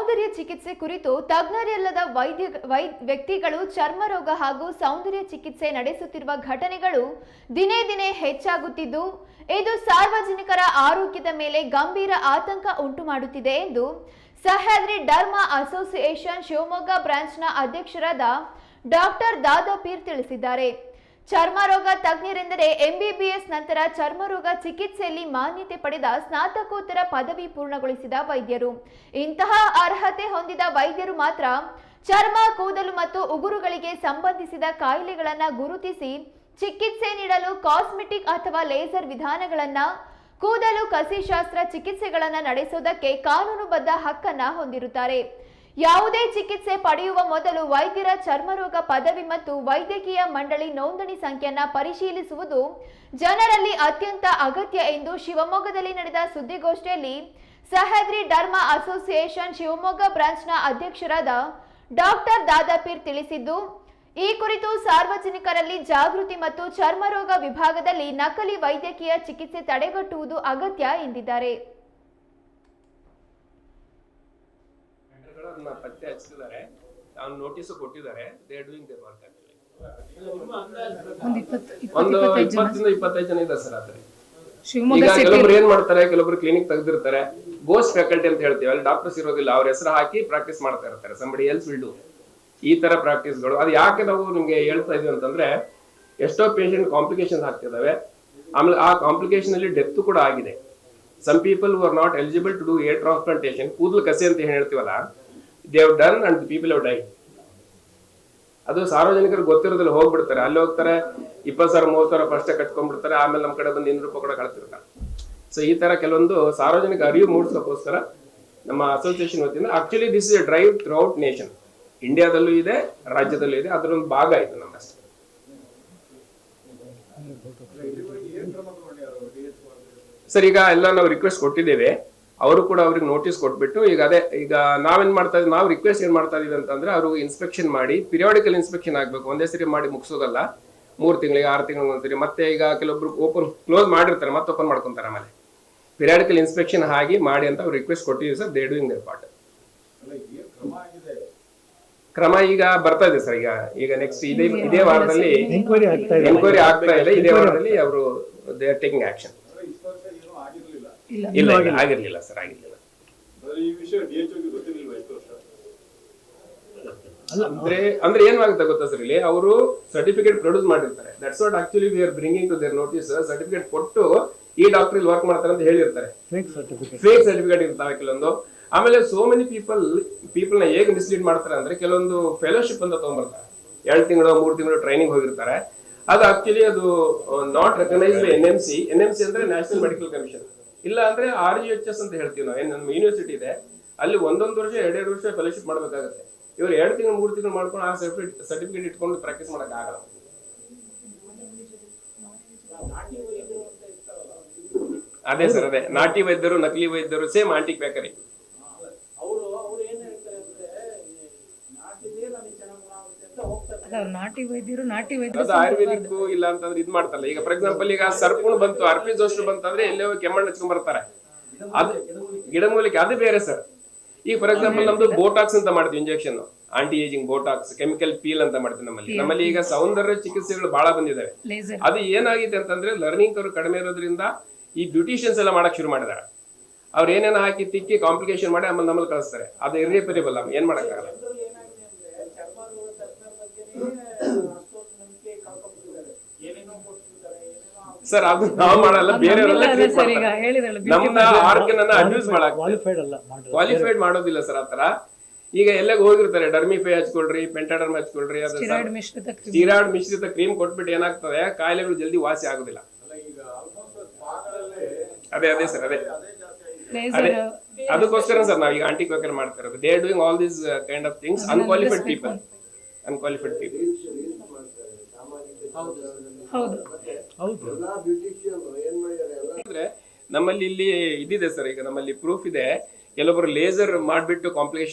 ಸೌಂದರ್ಯ ಚಿಕಿತ್ಸೆ ಕುರಿತು ತಜ್ಞರಿಲ್ಲದ ವ್ಯಕ್ತಿಗಳು ಚರ್ಮ ರೋಗ ಹಾಗೂ ಸೌಂದರ್ಯ ಚಿಕಿತ್ಸೆ ನಡೆಸುತ್ತಿರುವ ಘಟನೆಗಳು ದಿನೇ ದಿನೇ ಹೆಚ್ಚಾಗುತ್ತಿದ್ದು ಇದು ಸಾರ್ವಜನಿಕರ ಆರೋಗ್ಯದ ಮೇಲೆ ಗಂಭೀರ ಆತಂಕ ಉಂಟುಮಾಡುತ್ತಿದೆ ಎಂದು ಸಹ್ಯಾದ್ರಿ ಡರ್ಮಾ ಅಸೋಸಿಯೇಷನ್ ಶಿವಮೊಗ್ಗ ಬ್ರಾಂಚ್ನ ಅಧ್ಯಕ್ಷರಾದ ಡಾಕ್ಟರ್ ದಾದಾಪೀರ್ ತಿಳಿಸಿದ್ದಾರೆ. ಚರ್ಮರೋಗ ತಜ್ಞರೆಂದರೆ ಎಂಬಿಬಿಎಸ್ ನಂತರ ಚರ್ಮರೋಗ ಚಿಕಿತ್ಸೆಯಲ್ಲಿ ಮಾನ್ಯತೆ ಪಡೆದ ಸ್ನಾತಕೋತ್ತರ ಪದವಿ ಪೂರ್ಣಗೊಳಿಸಿದ ವೈದ್ಯರು. ಇಂತಹ ಅರ್ಹತೆ ಹೊಂದಿದ ವೈದ್ಯರು ಮಾತ್ರ ಚರ್ಮ, ಕೂದಲು ಮತ್ತು ಉಗುರುಗಳಿಗೆ ಸಂಬಂಧಿಸಿದ ಕಾಯಿಲೆಗಳನ್ನು ಗುರುತಿಸಿ ಚಿಕಿತ್ಸೆ ನೀಡಲು ಕಾಸ್ಮೆಟಿಕ್ ಅಥವಾ ಲೇಸರ್ ವಿಧಾನಗಳನ್ನು, ಕೂದಲು ಕಸಿಶಾಸ್ತ್ರ ಚಿಕಿತ್ಸೆಗಳನ್ನು ನಡೆಸುವುದಕ್ಕೆ ಕಾನೂನುಬದ್ಧ ಹಕ್ಕನ್ನು ಹೊಂದಿರುತ್ತಾರೆ. ಯಾವುದೇ ಚಿಕಿತ್ಸೆ ಪಡೆಯುವ ಮೊದಲು ವೈದ್ಯರ ಚರ್ಮರೋಗ ಪದವಿ ಮತ್ತು ವೈದ್ಯಕೀಯ ಮಂಡಳಿ ನೋಂದಣಿ ಸಂಖ್ಯೆಯನ್ನು ಪರಿಶೀಲಿಸುವುದು ಜನರಲ್ಲಿ ಅತ್ಯಂತ ಅಗತ್ಯ ಎಂದು ಶಿವಮೊಗ್ಗದಲ್ಲಿ ನಡೆದ ಸುದ್ದಿಗೋಷ್ಠಿಯಲ್ಲಿ ಸಹ್ಯಾದ್ರಿ ಡರ್ಮಾ ಅಸೋಸಿಯೇಷನ್ ಶಿವಮೊಗ್ಗ ಬ್ರಾಂಚ್ನ ಅಧ್ಯಕ್ಷರಾದ ಡಾಕ್ಟರ್ ದಾದಾಪೀರ್ ತಿಳಿಸಿದ್ದು, ಈ ಕುರಿತು ಸಾರ್ವಜನಿಕರಲ್ಲಿ ಜಾಗೃತಿ ಮತ್ತು ಚರ್ಮರೋಗ ವಿಭಾಗದಲ್ಲಿ ನಕಲಿ ವೈದ್ಯಕೀಯ ಚಿಕಿತ್ಸೆ ತಡೆಗಟ್ಟುವುದು ಅಗತ್ಯ ಎಂದಿದ್ದಾರೆ. ಪತ್ತೆ ಹಚ್ಚಿದ್ದಾರೆ, ಅವ್ನು ನೋಟಿಸ್ ಕೊಟ್ಟಿದ್ದಾರೆ. They are doing their work. ಒಂದು 20-25 ಜನ ಇದ್ದಾರೆ ಸರ್. ಆದ್ರೆ ಈಗ ಕೆಲವೊಬ್ರು ಏನ್ ಮಾಡ್ತಾರೆ, ಕೆಲವೊಬ್ರು ಕ್ಲಿನಿಕ್ ತೆಗೆದಿರ್ತಾರೆ, ಗೋಸ್ಟ್ ಫ್ಯಾಕಲ್ಟಿ ಅಂತ ಹೇಳ್ತೀವಿ, ಅಲ್ಲಿ ಡಾಕ್ಟರ್ಸ್ ಇರೋದಿಲ್ಲ, ಅವ್ರ ಹೆಸರು ಹಾಕಿ ಪ್ರಾಕ್ಟೀಸ್ ಮಾಡ್ತಾ ಇರ್ತಾರೆ. ಸಂಬಡಿ ಎಲ್ಸ್ ವಿಲ್ ಡು ಈ ತರ ಪ್ರಾಕ್ಟೀಸ್ಗಳು. ಅದು ಯಾಕೆ ನಾವು ನಿಮ್ಗೆ ಹೇಳ್ತಾ ಇದೀವಿ ಅಂತಂದ್ರೆ, ಎಷ್ಟೋ ಪೇಷಂಟ್ ಕಾಂಪ್ಲಿಕೇಶನ್ ಆಗ್ತಿದಾವೆ. ಆಮೇಲೆ ಆ ಕಾಂಪ್ಲಿಕೇಶನ್ ಅಲ್ಲಿ ಡೆತ್ ಕೂಡ ಆಗಿದೆ. Some people who are not eligible to do hair transplantation, ಕೂದಲು ಕಸಿ ಅಂತ ಹೇಳ್ತೀವಲ್ಲ, they have done and the people have died. ಅದು ಸಾರ್ವಜನಿಕರು ಗೊತ್ತಿರೋದ್ರಲ್ಲಿ ಹೋಗ್ಬಿಡ್ತಾರೆ, ಅಲ್ಲಿ ಹೋಗ್ತಾರೆ, 20,000-30,000 ಫಸ್ಟ್ ಕಟ್ಕೊಂಡ್ಬಿಡ್ತಾರೆ, ಆಮೇಲೆ ನಮ್ಮ ಕಡೆ ಬಂದು 200 ರೂಪಾಯಿ ಕೂಡ ಕಳ್ತಿರ್ತಾರೆ. ಸೊ ಈ ತರ ಕೆಲವೊಂದು ಸಾರ್ವಜನಿಕ ಅರಿವು ಮೂಡಿಸೋಕ್ಕೋಸ್ಕರ ನಮ್ಮ ಅಸೋಸಿಯೇಷನ್ ವತಿಯಿಂದ, actually this is a drive throughout nation, ಇಂಡಿಯಾದಲ್ಲೂ ಇದೆ, ರಾಜ್ಯದಲ್ಲೂ ಇದೆ, ಅದರ ಒಂದು ಭಾಗ ಆಯ್ತು ನಮ್ಮ. ಸರ್ ಈಗ ಎಲ್ಲ ನಾವು ರಿಕ್ವೆಸ್ಟ್ ಕೊಟ್ಟಿದ್ದೇವೆ, ಅವರು ಕೂಡ ಅವ್ರಿಗೆ ನೋಟಿಸ್ ಕೊಟ್ಬಿಟ್ಟು ಈಗ ನಾವೇನ್ ಮಾಡ್ತಾ ಇದ್ದೀವಿ, ನಾವು ರಿಕ್ವೆಸ್ಟ್ ಏನ್ ಮಾಡ್ತಾ ಇದೀವಿ ಅಂತಂದ್ರೆ, ಅವ್ರಿಗೆ ಇನ್ಸ್ಪೆಕ್ಷನ್ ಮಾಡಿ, ಪಿರಿಯಾಡಿಕಲ್ ಇನ್ಸ್ಪೆಕ್ಷನ್ ಆಗ್ಬೇಕು. ಒಂದೇ ಸರಿ ಮಾಡಿ ಮುಗಿಸೋದಲ್ಲ, 3 ತಿಂಗಳಿಗೆ 6 ತಿಂಗಳಿಗೆ ಒಂದ್ಸರಿ. ಮತ್ತೆ ಈಗ ಕೆಲವೊಬ್ರು ಕ್ಲೋಸ್ ಮಾಡಿರ್ತಾರೆ, ಮತ್ತೆ ಓಪನ್ ಮಾಡ್ಕೊಂತಾರೆ. ಆಮೇಲೆ ಪಿರಿಯಾಡಿಕಲ್ ಇನ್ಸ್ಪೆಕ್ಷನ್ ಆಗಿ ಮಾಡಿ ಅಂತ ಅವ್ರು ರಿಕ್ವೆಸ್ಟ್ ಕೊಟ್ಟಿದ್ದೀವಿ sir. They doing their part. ಕ್ರಮ ಈಗ ಬರ್ತಾ ಇದೆ ಸರ್. ಈಗ ನೆಕ್ಸ್ಟ್ ಇದೇ ವಾರದಲ್ಲಿ ಎಂಕ್ವೈರಿ ಆಗ್ತಾ ಇದೆ. ಇದೇ ವಾರದಲ್ಲಿ ಅವರು ದೇ ಆರ್ ಟೇಕಿಂಗ್ ಆಕ್ಷನ್. ಇಲ್ಲ ಆಗಿರ್ಲಿಲ್ಲ ಸರ್, ಆಗಿರ್ಲಿಲ್ಲ. ಅಂದ್ರೆ ಏನಾಗುತ್ತೆ ಗೊತ್ತಾ ಸರ್, ಇಲ್ಲಿ ಅವರು ಸರ್ಟಿಫಿಕೇಟ್ ಪ್ರೊಡ್ಯೂಸ್ ಮಾಡಿರ್ತಾರೆ. That's what actually we are bringing to their notice. Certificate ಕೊಟ್ಟು ಈ ಡಾಕ್ಟರ್ ಇಲ್ಲಿ ವರ್ಕ್ ಮಾಡ್ತಾರೆ ಅಂತ ಹೇಳಿರ್ತಾರೆ. ಫೇಕ್ ಸರ್ಟಿಫಿಕೇಟ್ ಇರ್ತಾವೆ ಕೆಲವೊಂದು. ಆಮೇಲೆ ಸೋ ಮೆನಿ ಪೀಪಲ್ ನ ಹೇಗೆ ಮಿಸ್ಲೀಡ್ ಮಾಡ್ತಾರೆ ಅಂದ್ರೆ, ಕೆಲವೊಂದು ಫೆಲೋಶಿಪ್ ಅಂತ ತಗೊಂಡ್ಬರ್ತಾರೆ, 2 ತಿಂಗಳು 3 ತಿಂಗಳು ಟ್ರೈನಿಂಗ್ ಹೋಗಿರ್ತಾರೆ. ಅದು ಆಕ್ಚುಲಿ ಅದು not recognise by NMC. NMC ಅಂದ್ರೆ ನ್ಯಾಷನಲ್ ಮೆಡಿಕಲ್ ಕಮಿಷನ್. ಇಲ್ಲ ಅಂದ್ರೆ RGHS ಅಂತ ಹೇಳ್ತೀವಿ ನಾವು. ನಮ್ಮ ಯೂನಿವರ್ಸಿಟಿ ಇದೆ, ಅಲ್ಲಿ 1 ವರ್ಷ 2 ವರ್ಷ ಫೆಲೋಶಿಪ್ ಮಾಡ್ಬೇಕಾಗುತ್ತೆ. ಇವ್ರು 2 ತಿಂಗಳು 3 ತಿಂಗಳು ಮಾಡ್ಕೊಂಡು ಆ ಸರ್ಟಿಫಿಕೇಟ್ ಇಟ್ಕೊಂಡು ಪ್ರಾಕ್ಟೀಸ್ ಮಾಡಕ್ ಆಗಲ್ಲ. ಅದೇ ಸರ್, ಅದೇ ನಾಟಿ ವೈದ್ಯರು, ನಕಲಿ ವೈದ್ಯರು, ಸೇಮ್ ಆಂಟಿಕ್ ಬೇಕರಿ. ಅದು ಆಯುರ್ವೇದಿಕ್ ಇಲ್ಲ ಅಂತಂದ್ರೆ ಇದ್ ಮಾಡ್ತಾರಲ್ಲ. ಈಗ ಫಾರ್ ಎಕ್ಸಾಂಪಲ್, ಈಗ ಸರ್ಪುಣ್ ಬಂತು, ಅರ್ಪಿ ಜೋಸ್ಟು ಬಂತಂದ್ರೆ ಎಲ್ಲೋ ಕೆಮ್ಮಣ್ಣು ಹಚ್ಕೊಂಡ್ ಬರ್ತಾರೆ. ಅದು ಗಿಡಮೂಲಿಕೆ, ಅದು ಬೇರೆ ಸರ್. ಈಗ ಫಾರ್ ಎಕ್ಸಾಂಪಲ್ ನಮ್ದು ಬೋಟಾಕ್ಸ್ ಅಂತ ಮಾಡ್ತೀವಿ, injection, aunty ageing Botox, chemical peel ಅಂತ ಮಾಡ್ತೀವಿ ನಮ್ಮಲ್ಲಿ. ಈಗ ಸೌಂದರ್ಯ ಚಿಕಿತ್ಸೆಗಳು ಬಹಳ ಬಂದಿದ್ದಾವೆ. ಅದು ಏನಾಗಿದೆ ಅಂತಂದ್ರೆ, ಲರ್ನಿಂಗ್ ಅವರು ಕಡಿಮೆ ಇರೋದ್ರಿಂದ ಈ ಬ್ಯೂಟಿಷಿಯನ್ಸ್ ಎಲ್ಲ ಮಾಡಕ್ ಶುರು ಮಾಡಿದಾರೆ. ಅವ್ರು ಏನೇನೋ ಹಾಕಿ ತಿಕ್ಕಿ ಕಾಂಪ್ಲಿಕೇಶನ್ ಮಾಡಿ ಆಮೇಲೆ ನಮ್ಮಲ್ಲಿ ಕಳಿಸ್ತಾರೆ. ಅದು ಇರ್ರಿಪೇರೇಬಲ್, ಏನ್ ಮಾಡಕ್ಕಾಗಲ್ಲ ಸರ್. ಅದು ನಾವು ಮಾಡಲ್ಲ, ಬೇರೆಯವರೆಲ್ಲ ನಮ್ಮ ಆರ್ಗನ್ ಅನ್ನ ಅಬ್ಯೂಸ್ ಮಾಡಕ್ ಕ್ವಾಲಿಫೈಡ್ ಮಾಡೋದಿಲ್ಲ ಸರ್. ಆತರ ಈಗ ಎಲ್ಲ ಹೋಗಿರ್ತಾರೆ, ಡರ್ಮಿಫೈ ಹಚ್ಕೊಳ್ರಿ, ಪೆಂಟಾಡರ್ಮ್ ಹಚ್ಕೊಳ್ರಿ, ಅದು ಸ್ಟೀರಾಯ್ಡ್ ಮಿಶ್ರಿತ ಕ್ರೀಮ್ ಕೊಟ್ಬಿಟ್ಟು ಏನಾಗ್ತದೆ, ಕಾಯಿಲೆಗಳು ಜಲ್ದಿ ವಾಸಿ ಆಗುದಿಲ್ಲ. ಅದೇ ಸರ್, ಅದೇ ಅದಕ್ಕೋಸ್ಕರ ಸರ್ ನಾವ್ ಈಗ ಆಂಟಿ ಕ್ವಾಕರ್ ಮಾಡ್ತಾ ಇರೋದು. They are doing all these kind of things. Unqualified people ಅಂದ್ರೆ ನಮ್ಮಲ್ಲಿ ಇಲ್ಲಿ ಇದಿದೆ ಸರ್. ಈಗ ನಮ್ಮಲ್ಲಿ ಪ್ರೂಫ್ ಇದೆ, ಕೆಲವೊಬ್ರು ಲೇಸರ್ ಮಾಡ್ಬಿಟ್ಟು ಕಾಂಪ್ಲಿಕೇಶನ್